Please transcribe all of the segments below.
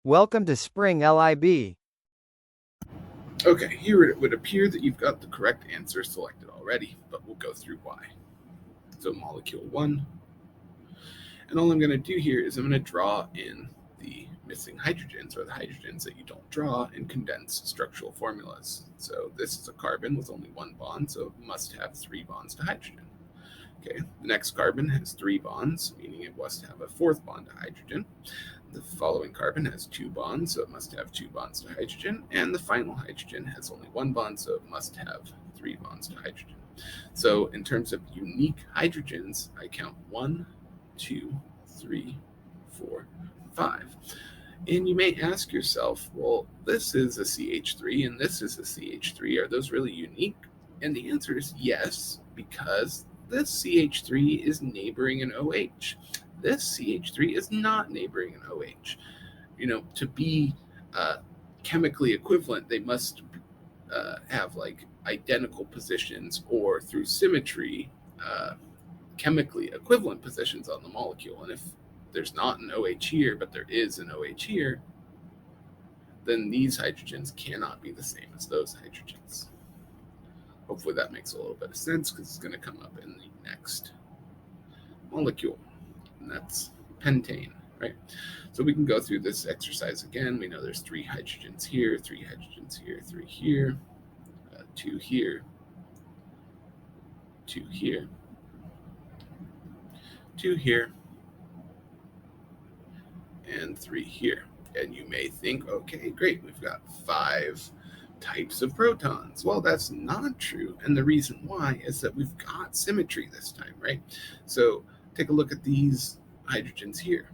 Welcome to Spring LIB. Okay, here it would appear that you've got the correct answer selected already, but we'll go through why. So molecule 1, and all I'm going to do here is I'm going to draw in the missing hydrogens, or the hydrogens that you don't draw, and condense structural formulas. So this is a carbon with only one bond, so it must have 3 bonds to hydrogen. Okay, the next carbon has 3 bonds, meaning it must have a 4th bond to hydrogen. The following carbon has 2 bonds, so it must have 2 bonds to hydrogen. And the final hydrogen has only 1 bond, so it must have 3 bonds to hydrogen. So in terms of unique hydrogens, I count 1, 2, 3, 4, 5. And you may ask yourself, well, this is a CH3 and this is a CH3. Are those really unique? And the answer is yes, because this CH3 is neighboring an OH. This CH3 is not neighboring an OH. To be chemically equivalent, they must have like identical positions, or through symmetry, chemically equivalent positions on the molecule. And if there's not an OH here, but there is an OH here, then these hydrogens cannot be the same as those hydrogens. Hopefully that makes a little bit of sense, because it's going to come up in the next molecule, and that's pentane, right? So we can go through this exercise again. We know there's 3 hydrogens here, 3 hydrogens here, 3 here, 2 here, 2 here, 2 here, and 3 here. And you may think, okay, great, we've got 5 types of protons. Well, that's not true. And the reason why is that we've got symmetry this time, right? So take a look at these hydrogens here.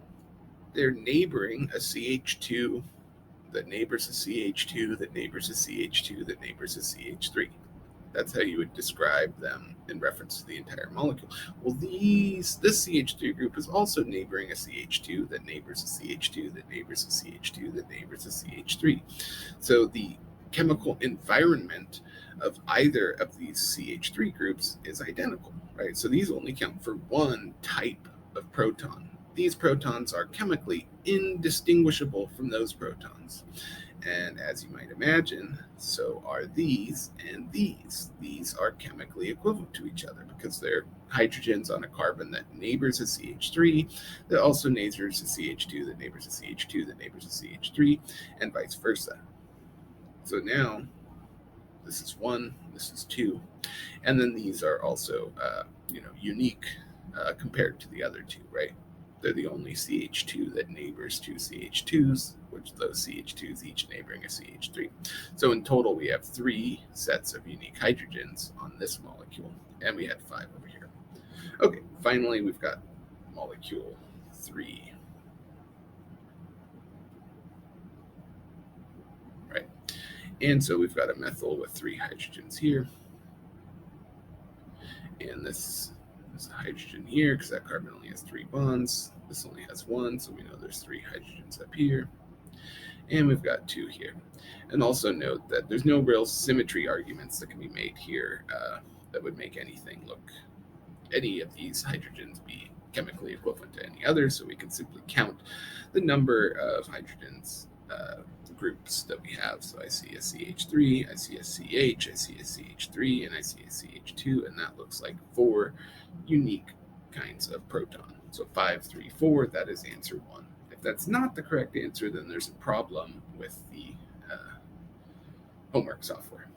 They're neighboring a CH2 that neighbors a CH2 that neighbors a CH2 that neighbors a CH3. That's how you would describe them in reference to the entire molecule. Well, this CH3 group is also neighboring a CH2 that neighbors a CH2 that neighbors a CH2 that neighbors a CH3. So the chemical environment of either of these CH3 groups is identical, right? So these only count for one type of proton. These protons are chemically indistinguishable from those protons. And as you might imagine, so are these and these. These are chemically equivalent to each other because they're hydrogens on a carbon that neighbors a CH3, that also neighbors a CH2, that neighbors a CH2, that neighbors a CH3, and vice versa. So now this is 1, this is 2, and then these are also unique compared to the other 2, right? They're the only CH2 that neighbors 2 CH2s, which those CH2s each neighboring a CH3. So in total, we have 3 sets of unique hydrogens on this molecule, and we had 5 over here. Okay, finally, we've got molecule 3. Right, and so we've got a methyl with 3 hydrogens here, and this is a hydrogen here because that carbon only has 3 bonds. This only has 1, so we know there's 3 hydrogens up here. And we've got 2 here. And also note that there's no real symmetry arguments that can be made here that would make any of these hydrogens be chemically equivalent to any other, so we can simply count the number of hydrogens groups that we have. So I see a CH3, I see a CH, I see a CH3, and I see a CH2, and that looks like 4 unique kinds of proton. So 5, 3, 4, that is answer 1. If that's not the correct answer, then there's a problem with the homework software.